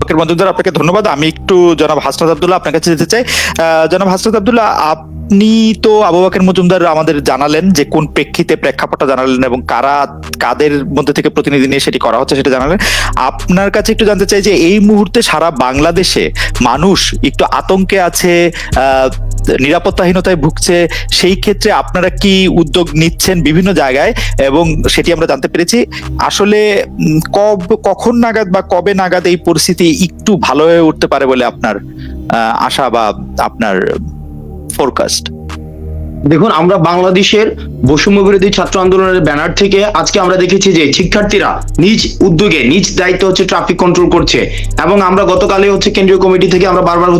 বকর মজুমদার, আপনাকে ধন্যবাদ। আমি একটু জনাব হাসনাত আব্দুল্লাহ আপনার কাছে যেতে চাই। জনাব হাসনাত আব্দুল্লাহ, আপনি তো আবু বকর মজুমদার আমাদের জানালেন যে কোন প্রেক্ষাপটটা জানালেন এবং কাদের মধ্যে থেকে প্রতিনিধি নিয়ে সেটি করা হচ্ছে সেটা জানালেন। আপনার কাছে একটু জানতে চাই যে এই মুহূর্তে সারা বাংলাদেশে মানুষ একটু আতঙ্কে আছে, নিরাপত্তাহীনতায় ভুগছে, সেই ক্ষেত্রে আপনারা কি উদ্যোগ নিচ্ছেন বিভিন্ন জায়গায়, এবং সেটি আমরা জানতে পেরেছি। আসলে কখন নাগাদ বা কবে নাগাদ এই পরিস্থিতি একটু ভালো হয়ে উঠতে পারে বলে আপনার আশা বা আপনার ফোরকাস্ট? দেখুন, আমরা বাংলাদেশের বৈষম্য বিরোধী ছাত্র আন্দোলনের ব্যানার থেকে আজকে আমরা দেখেছি যে শিক্ষার্থীরা নিজ উদ্যোগে নিজ দায়িত্ব ট্রাফিক কন্ট্রোল করছে, এবং আমরা গতকালে কেন্দ্রীয় কমিটি থেকে আমরা বারবার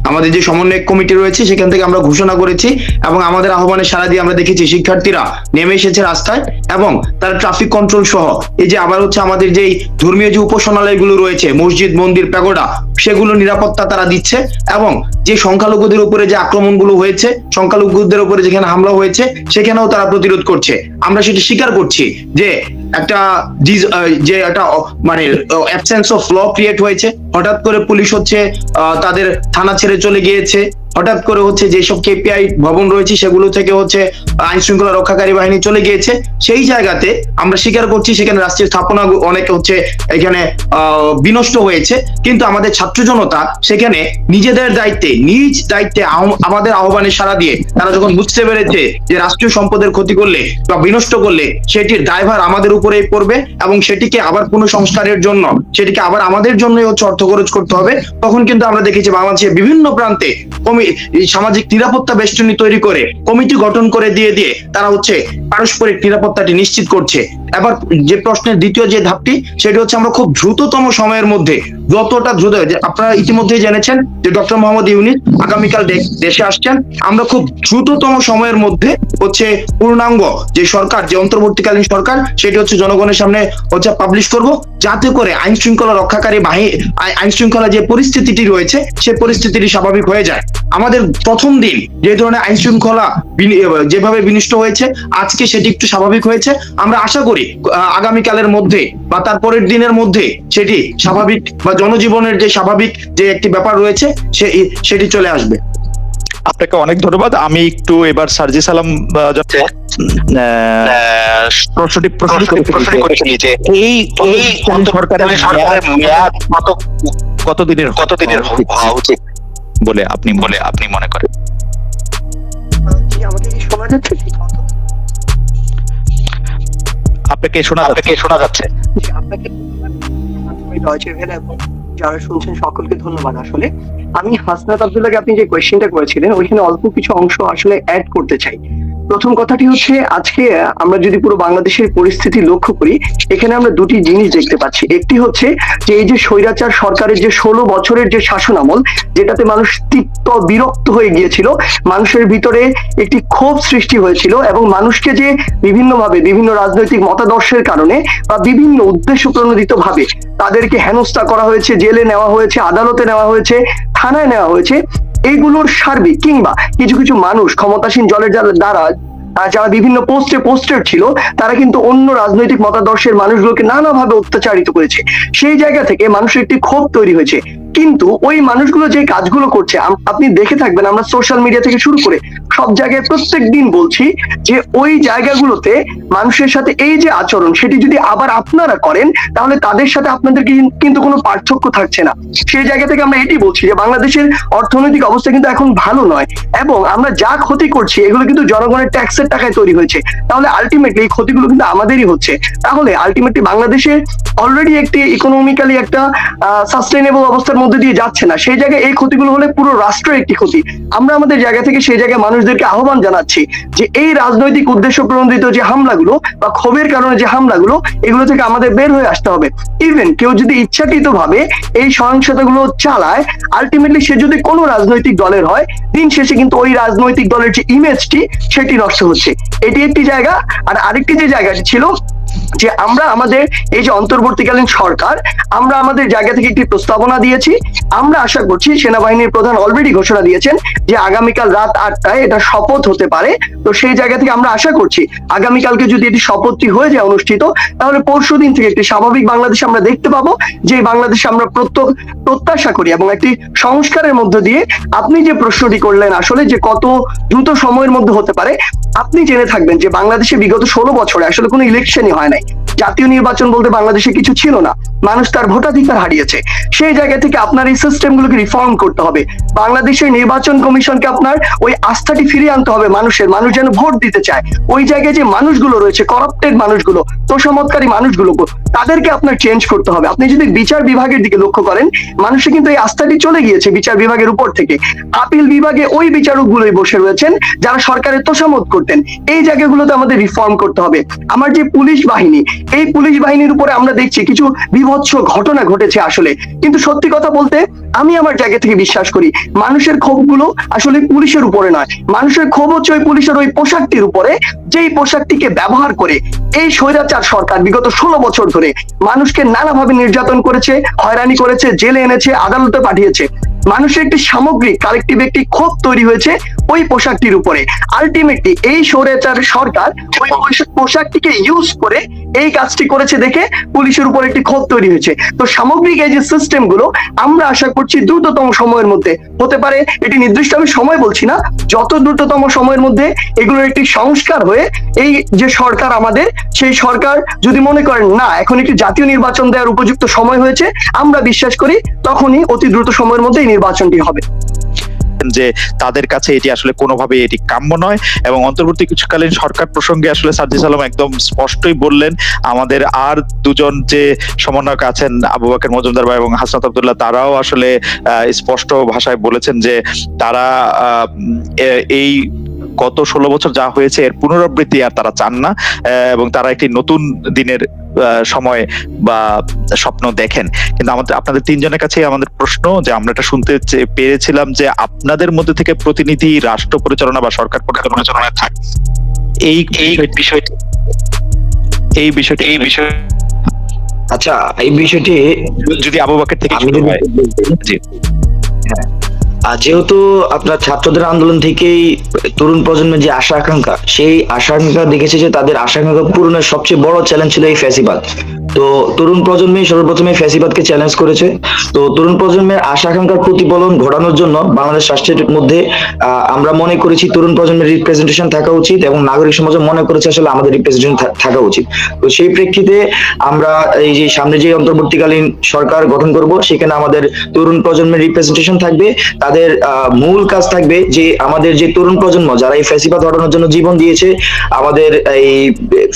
আমাদের যে সমন্বয় কমিটি রয়েছে সেখান থেকে আমরা ঘোষণা করেছি, এবং আমাদের আহ্বানে সাড়া দিয়ে আমরা দেখেছি শিক্ষার্থীরা নেমে এসেছে রাস্তায়, এবং তারা ট্রাফিক কন্ট্রোল সহ এই যে আবার আমাদের যে ধর্মীয় যে উপাসনালয়গুলো রয়েছে, মসজিদ, মন্দির, প্যাগোডা, সেগুলো নিরাপত্তা তারা দিচ্ছে, এবং যে সংখ্যালঘুদের উপরে যে আক্রমণগুলো হয়েছে, সংখ্যালঘুদের উপরে যেখানে হামলা হয়েছে সেখানেও তারা প্রতিরোধ করছে। আমরা সেটা স্বীকার করছি যে একটা মানে অ্যাবসেন্স অফ ল ক্রিয়েট হয়েছে। হঠাৎ করে পুলিশ তাদের থানা ছেড়ে চলে গিয়েছে, হঠাৎ করে যেসব কেপিআই ভবন রয়েছে সেগুলো থেকে আইন শৃঙ্খলা রক্ষাকারী বাহিনী চলে গিয়েছে। সেই জায়গাতে আমরা স্বীকার করছি সেখানে রাষ্ট্রের স্থাপনা অনেক এখানে বিনষ্ট হয়েছে, কিন্তু আমাদের ছাত্র জনতা সেখানে নিজেদের দায়িত্বে নিজ দায়িত্বে আমাদের আহ্বানে সাড়া দিয়ে তারা যখন বুঝতে পেরেছে যে রাষ্ট্রীয় সম্পদের ক্ষতি করলে বা বিনষ্ট করলে সেটির দায়ভার আমাদের উপরেই পড়বে, এবং সেটিকে আবার পুনঃসংস্কারের জন্য সেটিকে আবার আমাদের জন্যই অর্থ খরচ করতে হবে, তখন কিন্তু আমরা দেখেছি বাংলাদেশের বিভিন্ন প্রান্তে সামাজিক নিরাপত্তা বেষ্টনী তৈরি করে কমিটি গঠন করে দিয়ে তারা পারস্পরিক নিরাপত্তাটি নিশ্চিত করছে। এবার যে প্রশ্নের দ্বিতীয় যে ধাপটি, সেটি আমরা খুব দ্রুততম সময়ের মধ্যে, যতটা দ্রুত, আপনারা ইতিমধ্যেই জেনেছেন যে ডক্টর মোহাম্মদ ইউনূস আগামীকাল দেশে আসছেন, আমরা খুব দ্রুততম সময়ের মধ্যে পূর্ণাঙ্গ যে সরকার, যে অন্তর্বর্তীকালীন সরকার, সেটি জনগণের সামনে পাবলিশ করব, যাতে করে আইন শৃঙ্খলা রক্ষাকারী বাহিনী, আইন শৃঙ্খলা যে পরিস্থিতিটি রয়েছে সেই পরিস্থিতিটি স্বাভাবিক হয়ে যায়। আমাদের প্রথম দিন যে ধরনের আইন শৃঙ্খলা যেভাবে বিনষ্ট হয়েছে, আজকে সেটি একটু স্বাভাবিক হয়েছে। আমরা আশা করি আগামীকালের মধ্যে বা তার পরের দিনের মধ্যে সেটি স্বাভাবিক বা জনজীবনের যে স্বাভাবিক যে একটি ব্যাপার রয়েছে সেটি চলে আসবে। আপনাকে অনেক ধন্যবাদ। আমি একটু এবার সার্জি সালাম এই সরকারের মেয়াদ কতদিনের হওয়া উচিত বলে আপনি মনে করেন? আপনাকে শোনা যাচ্ছে। যারা শুনছেন সকলকে ধন্যবাদ। আসলে আমি হাসনাত আব্দুল্লাহকে আপনি যে কোয়েশ্চেনটা করেছিলেন ওইখানে অল্প কিছু অংশ আসলে অ্যাড করতে চাই। প্রথম কথাটি আজকে আমরা যদি পুরো বাংলাদেশের পরিস্থিতি লক্ষ্য করি, এখানে আমরা দুটি জিনিস দেখতে পাচ্ছি। একটি যে এই যে স্বৈরাচার সরকারের যে 16 বছরের যে শাসন আমল, যেটাতে মানুষ তিক্ত বিরক্ত হয়ে গিয়েছিল, মানুষের ভিতরে একটি ক্ষোভ সৃষ্টি হয়েছিল, এবং মানুষকে যে বিভিন্নভাবে বিভিন্ন রাজনৈতিক মতাদর্শের কারণে বা বিভিন্ন উদ্দেশ্য প্রণোদিত ভাবে তাদেরকে হেনস্থা করা হয়েছে, জেলে নেওয়া হয়েছে, আদালতে নেওয়া হয়েছে, থানায় নেওয়া হয়েছে, এইগুলোর সার্বিক কিংবা কিছু কিছু মানুষ ক্ষমতাসীন দলের দ্বারা যারা বিভিন্ন পোস্টেড ছিল, তারা কিন্তু অন্য রাজনৈতিক মতাদর্শের মানুষগুলোকে নানাভাবে অত্যাচারিত করেছে। সেই জায়গা থেকে মানুষের একটি ক্ষোভ তৈরি হয়েছে। কিন্তু ওই মানুষগুলো যে কাজগুলো করছে আপনি দেখে থাকবেন, আমরা সোশ্যাল মিডিয়া থেকে শুরু করে সব জায়গায় প্রত্যেক দিন বলছি যে ওই জায়গাগুলোতে মানুষের সাথে এই যে আচরণ, সেটি যদি আবার আপনারা করেন তাহলে তাদের সাথে আপনাদের কিন্তু কোনো পার্থক্য থাকছে না। সেই জায়গা থেকে আমরা এটি বলছি যে বাংলাদেশের অর্থনৈতিক অবস্থা কিন্তু এখন ভালো নয়, এবং আমরা যা ক্ষতি করছি এগুলো কিন্তু জনগণের ট্যাক্সের টাকায় তৈরি হয়েছে। তাহলে আলটিমেটলি এই ক্ষতিগুলো কিন্তু আমাদেরই হচ্ছে। তাহলে আলটিমেটলি বাংলাদেশে অলরেডি একটি ইকোনমিক্যালি একটা সাস্টেইনেবল অবস্থার মধ্যে দিয়ে যাচ্ছে না, সেই জায়গায় এই ক্ষতিগুলো হলে পুরো রাষ্ট্রের একটি ক্ষতি। আমরা আমাদের জায়গা থেকে সেই জায়গায় মানুষদেরকে আহ্বান জানাচ্ছি যে এই রাজনৈতিক উদ্দেশ্য প্রণোদিত যে হামলাগুলো বা ক্ষোভের কারণে যে হামলাগুলো, এগুলো থেকে আমাদের বের হয়ে আসতে হবে। ইভেন কেউ যদি ইচ্ছাকৃত ভাবে এই সহিংসতাগুলো চালায়, আলটিমেটলি সে যদি কোনো রাজনৈতিক দলের হয়, দিন শেষে কিন্তু ওই রাজনৈতিক দলের যে ইমেজটি সেটি নষ্ট হচ্ছে। এটি একটি জায়গা। আর আরেকটি যে জায়গাটি ছিল যে আমরা আমাদের এই যে অন্তর্বর্তীকালীন সরকার, আমরা আমাদের জায়গা থেকে একটি প্রস্তাবনা দিয়েছি। আমরা আশা করছি, সেনাবাহিনীর প্রধান অলরেডি ঘোষণা দিয়েছেন যে আগামীকাল রাত 8টায় এটা শপথ হতে পারে। তো সেই জায়গা থেকে আমরা আশা করছি আগামীকালকে যদি এটি শপথটি হয়ে যায় অনুষ্ঠিত, তাহলে পরশুদিন থেকে একটি স্বাভাবিক বাংলাদেশ আমরা দেখতে পাবো, যে বাংলাদেশ আমরা প্রত্যাশা করি। এবং একটি সংস্কারের মধ্য দিয়ে, আপনি যে প্রশ্নটি করলেন আসলে যে কত দ্রুত সময়ের মধ্যে হতে পারে, আপনি জেনে থাকবেন যে বাংলাদেশে বিগত 16 বছরে আসলে কোনো ইলেকশনই হয় নাই। জাতীয় নির্বাচন বলতে বাংলাদেশে কিছু ছিল না, মানুষ তার ভোটাধিকার হারিয়েছে। সেই জায়গা থেকে আপনার এই সিস্টেমগুলোকে রিফর্ম করতে হবে। বাংলাদেশের নির্বাচন কমিশনকে আপনার ওই আস্থাটি ফিরিয়ে আনতে হবে মানুষের, মানুষ যেন ভোট দিতে চায়। ওই জায়গায় যে মানুষগুলো রয়েছে, করাপ্টেড মানুষগুলো, তোষামতকারী মানুষগুলো, তাদেরকে আপনার চেঞ্জ করতে হবে। আপনি যদি বিচার বিভাগের দিকে লক্ষ্য করেন, মানুষের কিন্তু এই আস্থাটি চলে গিয়েছে বিচার বিভাগের উপর থেকে। আপিল বিভাগে ওই বিচারকগুলোই বসে রয়েছেন যারা সরকারের তোষামত করতেন। এই জায়গাগুলোতে আমাদের রিফর্ম করতে হবে। আমার যে পুলিশ বাহিনী, এই পুলিশ বাহিনীর উপরে আমরা দেখছি কিছু বিভৎস ঘটনা ঘটেছে আসলে। কিন্তু সত্যি কথা বলতে, আমি আমার জায়গা থেকে বিশ্বাস করি মানুষের ক্ষোভগুলো আসলে পুলিশের উপরে নয়, মানুষের ক্ষোভ হচ্ছে ওই পুলিশের ওই পোশাকটির উপরে, যেই পোশাকটিকে ব্যবহার করে এই স্বৈরাচার সরকার বিগত 16 বছর ধরে মানুষকে নানাভাবে নির্যাতন করেছে, হয়রানি করেছে, জেলে এনেছে, আদালতে পাঠিয়েছে। মানুষের একটি সামগ্রিক কালেকটিভ একটি ক্ষোভ তৈরি হয়েছে ওই পোশাকটির উপরে। আলটিমেটলি এই স্বৈরাচার সরকার ওই পোশাকটিকে ইউজ করে এই কাজটি করেছে দেখে পুলিশের উপর একটি ক্ষোভ তৈরি হয়েছে। তো সামগ্রিক এই যে সিস্টেম গুলো, আমরা আশা করছি দ্রুততম সময়ের মধ্যে হতে পারে। এটি নির্দিষ্ট আমি সময় বলছি না, যত দ্রুততম সময়ের মধ্যে এগুলোর একটি সংস্কার হয়ে এই যে সরকার আমাদের, সেই সরকার যদি মনে করেন না এখন একটি জাতীয় নির্বাচন দেওয়ার উপযুক্ত সময় হয়েছে, আমরা বিশ্বাস করি তখনই অতি দ্রুত সময়ের মধ্যে এই নির্বাচনটি হবে। যে তাদের কাছে এটি আসলে কোনোভাবে এটি কাম্য নয়। এবং অন্তর্বর্তী কিছুকালীন সরকার প্রসঙ্গে আসলে সার্জিস আলম একদম স্পষ্টই বললেন। আমাদের আর দুজন যে সমন্বয়ক আছেন, আবু বকর মজুমদার ভাই এবং হাসনাত আব্দুল্লাহ, তারাও আসলে স্পষ্ট ভাষায় বলেছেন যে তারা এই গত 16 বছর যা হয়েছে এর পুনরাবৃত্তি আর তারা চান না, এবং তারা একটি নতুন দিনের সময় বা স্বপ্ন দেখেন। কিন্তু আপনাদের তিনজনের কাছে আমাদের প্রশ্ন, যে আমরা এটা শুনতে পেরেছিলাম যে আপনাদের মধ্যে থেকে প্রতিনিধি রাষ্ট্র পরিচালনা বা সরকার পরিচালনায় থাকে, এই বিষয়টি আচ্ছা, এই বিষয়টি যদি আবু বকর থেকে শুরু হয়। জি, যেহেতু আপনার ছাত্রদের আন্দোলন থেকেই তরুণ প্রজন্মের যে আশা আকাঙ্ক্ষা, সেই আশা আকাঙ্ক্ষা দেখেছে যে তাদের আশা আকাঙ্ক্ষা পূরণের সবচেয়ে বড় চ্যালেঞ্জ ছিল এই ফ্যাসিবাদ। তো তরুণ প্রজন্মই সর্বপ্রথমে ফ্যাসিবাদকে চ্যালেঞ্জ করেছে। তো তরুণ প্রজন্মের আশা আকাঙ্ক্ষার প্রতিফলন ঘটানোর জন্য বাংলাদেশ রাষ্ট্রের মধ্যে আমরা মনে করেছি তরুণ প্রজন্মের রিপ্রেজেন্টেশন থাকা উচিত, এবং নাগরিক সমাজও মনে করেছে আসলে আমাদের রিপ্রেজেন্টেশন থাকা উচিত। তো সেই প্রেক্ষিতে আমরা এই যে সামনে যে অন্তর্বর্তীকালীন সরকার গঠন করব, সেখানে আমাদের তরুণ প্রজন্মের রিপ্রেজেন্টেশন থাকবে। তাদের মূল কাজ থাকবে যে আমাদের যে তরুণ প্রজন্ম যারা এই ফ্যাসিবাদ হটানোর জন্য জীবন দিয়েছে, আমাদের এই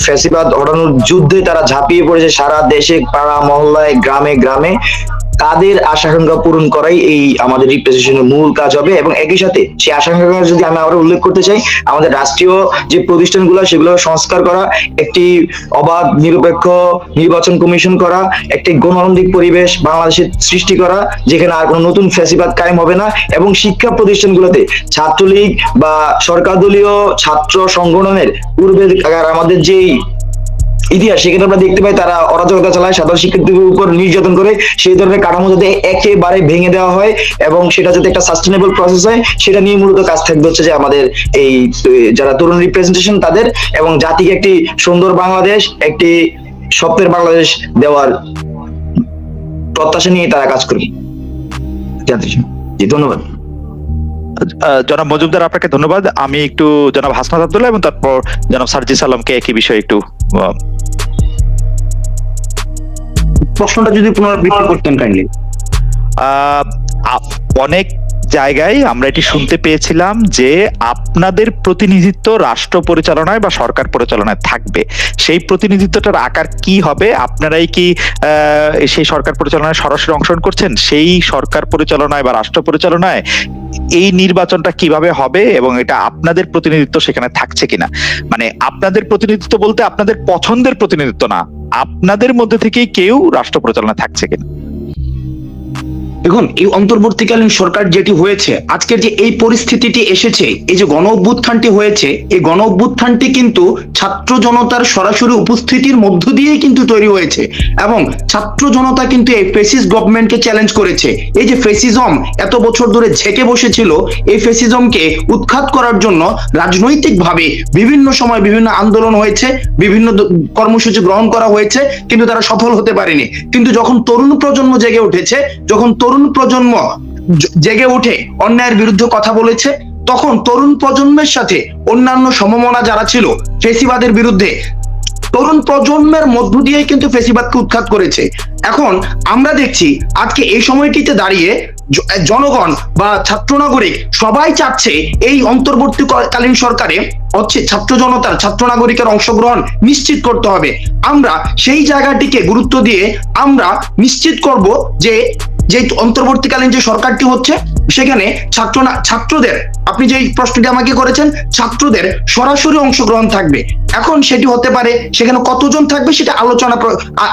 ফ্যাসিবাদ হটানোর যুদ্ধে তারা ঝাঁপিয়ে পড়েছে সারা দেশে, পাড়া মহল্লায়, গ্রামে গ্রামে, তাদের আশা আকাঙ্ক্ষা পূরণ করাই এই আমাদের রিপ্রেজেন্টেশনের মূল কাজ হবে। এবং একই সাথে সেই আশা আকাঙ্ক্ষা যদি আমি আবার উল্লেখ করতে চাই, আমাদের রাষ্ট্রীয় যে প্রতিষ্ঠানগুলো সেগুলো সংস্কার করা, একটি অবাধ নিরপেক্ষ নির্বাচন কমিশন করা, একটি গণতান্ত্রিক পরিবেশ বাংলাদেশে সৃষ্টি করা যেখানে আর কোনো নতুন ফ্যাসিবাদ কায়েম হবে না, এবং শিক্ষা প্রতিষ্ঠানগুলোতে ছাত্রলীগ বা সরকার দলীয় ছাত্র সংগঠনের পূর্বের আমাদের যেই ইতিহাস, সেখানে আমরা দেখতে পাই তারা অরাজকতা চালায়, সাধারণ শিক্ষার্থীদের উপর নির্যাতন করে। সেই ধরনের কাঠামো যাতে একেবারে ভেঙে দেওয়া হয় এবং সেটা যাতে একটা সাস্টেনেবল প্রসেস হয়, সেটা নিয়ে মূলত কাজ থাকবে হচ্ছে যে আমাদের এই যারা তরুণ রিপ্রেজেন্টেশন তাদের, এবং জাতিকে একটি সুন্দর বাংলাদেশ, একটি স্বপ্নের বাংলাদেশ দেওয়ার প্রত্যাশা নিয়ে তারা কাজ করবে। জি, ধন্যবাদ। জনাব মজুমদার, আপনাকে ধন্যবাদ। আমি একটু জনাব হাসনাত আব্দুল্লাহ এবং তারপর জনাব সার্জিস আলমকে একই বিষয়ে একটু প্রশ্নটা যদি পুনরাবৃত্তি করতেন কাইন্ডলি। অনেক জায়গায় আমরা এটি শুনতে পেয়েছিলাম যে আপনাদের প্রতিনিধিত্ব রাষ্ট্র পরিচালনায় বা সরকার পরিচালনায় থাকবে। সেই প্রতিনিধিত্বটার আকার কি হবে? আপনারাই কি সেই সরকার পরিচালনায় সরাসরি অংশগ্রহণ করছেন? সেই সরকার পরিচালনায় বা রাষ্ট্র পরিচালনায় এই নির্বাচনটা কিভাবে হবে এবং এটা আপনাদের প্রতিনিধিত্ব সেখানে থাকছে কিনা? মানে আপনাদের প্রতিনিধিত্ব বলতে আপনাদের পছন্দের প্রতিনিধিত্ব না, আপনাদের মধ্যে থেকেই কেউ রাষ্ট্র পরিচালনায় থাকছে কিনা? দেখুন, এই অন্তর্বর্তীকালীন সরকার যেটি হয়েছে, আজকের যে এই পরিস্থিতিটি এসেছে, এই যে গণ অভ্যুত্থানটি হয়েছে, এই গণ অভ্যুত্থানটি কিন্তু ছাত্র জনতার সরাসরি উপস্থিতির মধ্য দিয়েই কিন্তু তৈরি হয়েছে। এবং ছাত্র জনতা কিন্তু এই ফেসিস্ট গভর্নমেন্টকে চ্যালেঞ্জ করেছে। এই যে ফেসিজম এত বছর ধরে ঝেঁকে বসেছিল, এই ফেসিজমকে উৎখাত করার জন্য রাজনৈতিকভাবে বিভিন্ন সময় বিভিন্ন আন্দোলন হয়েছে, বিভিন্ন কর্মসূচি গ্রহণ করা হয়েছে, কিন্তু তারা সফল হতে পারেনি। কিন্তু যখন তরুণ প্রজন্ম জেগে উঠেছে, যখন তরুণ প্রজন্ম জেগে উঠে অন্যায়ের বিরুদ্ধে কথা বলেছে, তখন তরুণ প্রজন্মের সাথে অন্যান্য সমমনা যারা ছিল ফেসিবাদের বিরুদ্ধে, তরুণ প্রজন্মের মধ্য দিয়ে কিন্তু ফেসিবাদকে উৎখাত করেছে। এখন আমরা দেখছি আজকে এই সময়টিতে দাঁড়িয়ে জনগণ বা ছাত্র নাগরিক সবাই চাচ্ছে এই অন্তর্বর্তীকালীন সরকারে হচ্ছে ছাত্র জনতার, ছাত্র নাগরিকের অংশগ্রহণ নিশ্চিত করতে হবে। আমরা সেই জায়গাটিকে গুরুত্ব দিয়ে আমরা নিশ্চিত করব যে যে অন্তর্বর্তীকালীন যে সরকারটি হচ্ছে সেখানে ছাত্রদের, আপনি যে প্রশ্নটি আমাকে করেছেন, ছাত্রদের সরাসরি অংশগ্রহণ থাকবে। এখন সেটি হতে পারে সেখানে কতজন থাকবে সেটা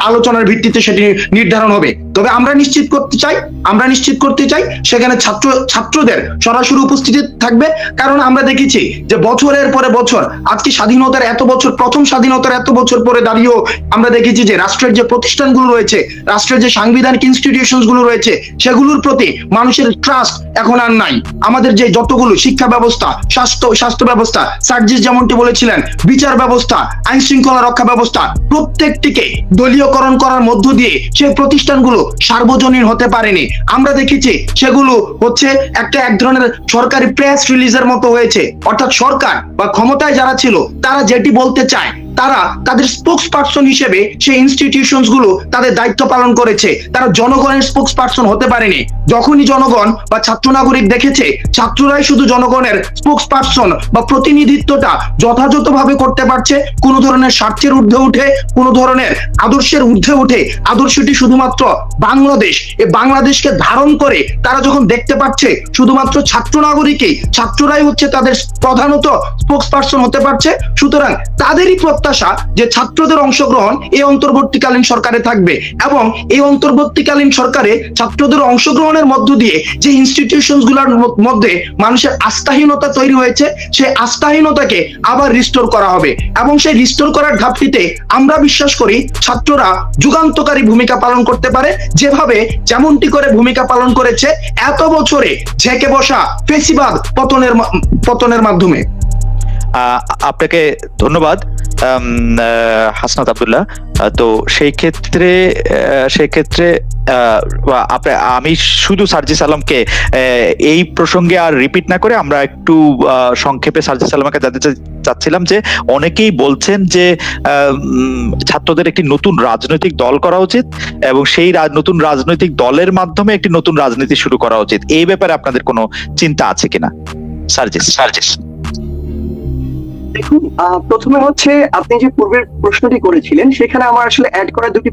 আলোচনার ভিত্তিতে সেটি নির্ধারণ হবে। তবে আমরা নিশ্চিত করতে চাই সেখানে ছাত্রদের সরাসরি উপস্থিতি থাকবে। কারণ আমরা দেখেছি যে বছরের পরে বছর, আজকে স্বাধীনতার এত বছর, প্রথম স্বাধীনতার এত বছর পরে দাঁড়িয়েও আমরা দেখেছি যে রাষ্ট্রের যে প্রতিষ্ঠানগুলো রয়েছে, রাষ্ট্রের যে সাংবিধানিক ইনস্টিটিউশন গুলো রয়েছে, সেগুলোর প্রতি মানুষের ট্রাস্ট এখন আর নাই। আমাদের যে যতগুলো শিক্ষা ব্যবস্থা, স্বাস্থ্য ব্যবস্থা, সার্জিস যেমনটি বলেছিলেন, বিচার ব্যবস্থা, আইন শৃঙ্খলা রক্ষা ব্যবস্থা, প্রত্যেকটিকে দলীয়করণ করার মধ্য দিয়ে সেই প্রতিষ্ঠানগুলো সার্বজনীন হতে পারেনি। আমরা দেখেছি সেগুলো হচ্ছে এক ধরনের সরকারি প্রেস রিলিজের মতো হয়েছে। অর্থাৎ সরকার বা ক্ষমতায় যারা ছিল তারা যেটি বলতে চায়, তারা তাদের স্পোক্স পার্সন হিসেবে সেই ইনস্টিটিউশনস গুলো তাদের দায়িত্ব পালন করেছে। তারা জনগণের স্পোক্স পার্সন হতে পারেনি। যখনই জনগণ বা ছাত্র নাগরিক দেখেছে ছাত্ররাই শুধু জনগণের স্পোক্স পার্সন বা প্রতিনিধিত্বটা যথাযথভাবে করতে পারছে, কোন ধরনের স্বার্থের ঊর্ধ্বে উঠে, কোন ধরনের আদর্শের ঊর্ধ্বে উঠে, আদর্শটি শুধুমাত্র বাংলাদেশ, এই বাংলাদেশকে ধারণ করে তারা যখন দেখতে পাচ্ছে শুধুমাত্র ছাত্র নাগরিকই, ছাত্ররাই হচ্ছে তাদের প্রধানত স্পোক্স পার্সন হতে পারছে, সুতরাং তাদেরই প্রত্যাশা যে ছাত্রদের অংশগ্রহণ এই অন্তর্বর্তীকালীন সরকারে থাকবে। এবং এই অন্তর্বর্তীকালীন সরকারে ছাত্রদের অংশগ্রহণের মধ্য দিয়ে যে ইনস্টিটিউশন গুলোর মধ্যে মানুষের আস্থাহীনতা তৈরি হয়েছে, সেই আস্থাহীনতাকে আবার রিস্টোর করা হবে। এবং সেই রিস্টোর করার ধাপটিতে আমরা বিশ্বাস করি ছাত্ররা যুগান্তকারী ভূমিকা পালন করতে পারে, যেমনটি করে ভূমিকা পালন করেছে এত বছরে ঝেঁকে বসা ফেসিবাদ পতনের মাধ্যমে। আপনাকে ধন্যবাদ হাসনাত আব্দুল্লাহ। তো সেই ক্ষেত্রে আমি শুধু সার্জিস আলমকে এই প্রসঙ্গে আর রিপিট না করে আমরা একটু সংক্ষেপে সার্জিস আলমকে জানতে চাচ্ছিলাম যে অনেকেই বলছেন যে ছাত্রদের একটি নতুন রাজনৈতিক দল করা উচিত এবং সেই নতুন রাজনৈতিক দলের মাধ্যমে একটি নতুন রাজনীতি শুরু করা উচিত। এই ব্যাপারে আপনাদের কোনো চিন্তা আছে কিনা? সার্জিস। দেখুন, প্রথমে হচ্ছে আপনি যে পূর্বের প্রশ্নটি করেছিলেন সেখানে আমার আসলে অ্যাড করা দুটি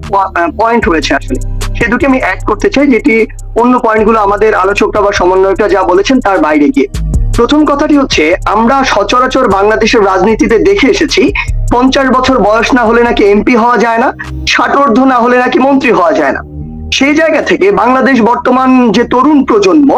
পয়েন্ট রয়েছে, আসলে সেই দুটি আমি অ্যাড করতে চাই, যেটি অন্য পয়েন্টগুলো আমাদের আলোচকরা বা সমন্বয়করা যা বলেছেন তার বাইরে গিয়ে। প্রথম কথাটি হচ্ছে, আমরা সচরাচর বাংলাদেশের রাজনীতিতে দেখে এসেছি 50 বছর বয়স না হলে নাকি এমপি হওয়া যায় না, 60 না হলে নাকি মন্ত্রী হওয়া যায় না। সেই জায়গা থেকে বাংলাদেশ বর্তমান যে তরুণ প্রজন্ম,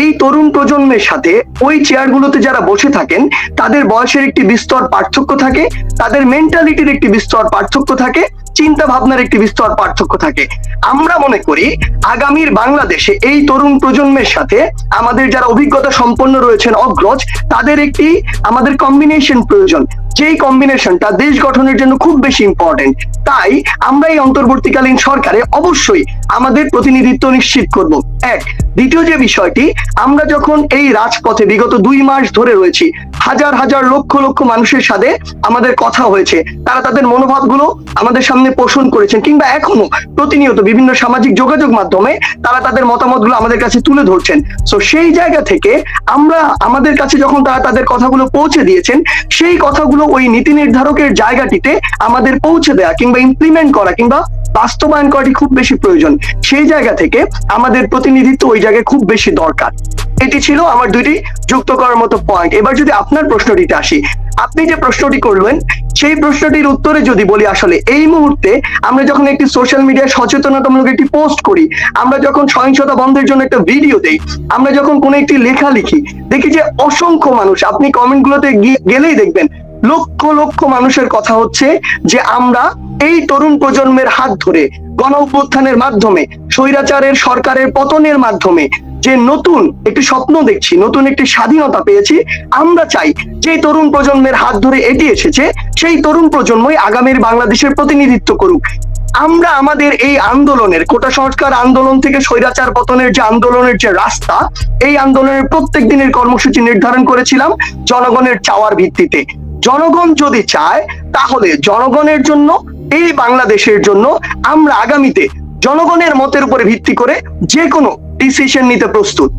এই তরুণ প্রজন্মের সাথে ওই চেয়ারগুলোতে যারা বসে থাকেন তাদের বয়সের একটি বিস্তর পার্থক্য থাকে, তাদের মেন্টালিটির একটি বিস্তর পার্থক্য থাকে, চিন্তা ভাবনার একটি বিস্তর পার্থক্য থাকে। আমরা মনে করি আগামীর বাংলাদেশে এই তরুণ প্রজন্মের সাথে আমাদের যারা অভিজ্ঞতা সম্পন্ন রয়েছেন অগ্রজ, তাদের একটি আমাদের কম্বিনেশন প্রয়োজন, যেই কম্বিনেশনটা দেশ গঠনের জন্য খুব বেশি ইম্পর্টেন্ট। তাই আমরা এই অন্তর্বর্তীকালীন সরকারে অবশ্যই আমাদের প্রতিনিধিত্ব নিশ্চিত করব। এক, দ্বিতীয় যে বিষয়টি, আমরা যখন এই রাজপথে বিগত 2 মাস ধরে রয়েছি, হাজার হাজার লক্ষ লক্ষ মানুষের সাথে আমাদের কথা হয়েছে, তারা তাদের মনোভাবগুলো আমাদের সামনে পোষণ করেছেন, কিংবা এখনো প্রতিনিয়ত বিভিন্ন সামাজিক যোগাযোগ মাধ্যমে তারা তাদের মতামতগুলো আমাদের কাছে তুলে ধরছেন। সো সেই জায়গা থেকে আমরা আমাদের কাছে যখন তারা তাদের কথাগুলো পৌঁছে দিয়েছেন, সেই কথাগুলো ওই নীতি নির্ধারকের জায়গাটিতে আমাদের পৌঁছে দেওয়া কিংবা ইমপ্লিমেন্ট করা কিংবা বাস্তবায়ন করাটি খুব বেশি প্রয়োজন। সেই জায়গা থেকে আমাদের প্রতিনিধিত্ব ওই জায়গায় খুব বেশি দরকার। এটি ছিল আমার দুটি যুক্ত করার মতো পয়েন্ট। এবার যদি আপনার প্রশ্নটিতে আসি, আপনি যে প্রশ্নটি করলেন সেই প্রশ্নটির উত্তরে যদি বলি, আসলে এই মুহূর্তে আমরা যখন একটি সোশ্যাল মিডিয়ায় সচেতনতামূলক একটি পোস্ট করি, আমরা যখন সহিংসতা বন্ধের জন্য একটা ভিডিও দেই, আমরা যখন কোনো একটি লেখা লিখি, দেখি যে অসংখ্য মানুষ, আপনি কমেন্ট গুলোতে গেলেই দেখবেন লক্ষ লক্ষ মানুষের কথা হচ্ছে যে আমরা এই তরুণ প্রজন্মের হাত ধরে গণ অভ্যুত্থানের মাধ্যমে, স্বৈরাচারের সরকারের পতনের মাধ্যমে যে নতুন একটি স্বপ্ন দেখছি, নতুন একটি স্বাধীনতা পেয়েছি। আমরা চাই যে তরুণ প্রজন্মের হাত ধরে এটি এসেছে, সেই তরুণ প্রজন্মই আগামীর বাংলাদেশের প্রতিনিধিত্ব করুক। আমরা আমাদের এই আন্দোলনের, কোটা সংস্কার আন্দোলন থেকে স্বৈরাচার পতনের যে আন্দোলনের যে রাস্তা, এই আন্দোলনের প্রত্যেক দিনের কর্মসূচি নির্ধারণ করেছিলাম জনগণের চাওয়ার ভিত্তিতে। জনগণ যদি চায়, তাহলে জনগণের জন্য, এই বাংলাদেশের জন্য আমরা আগামীতে জনগণের মতের উপরে ভিত্তি করে যে কোনো ডিসিশন নিতে প্রস্তুত।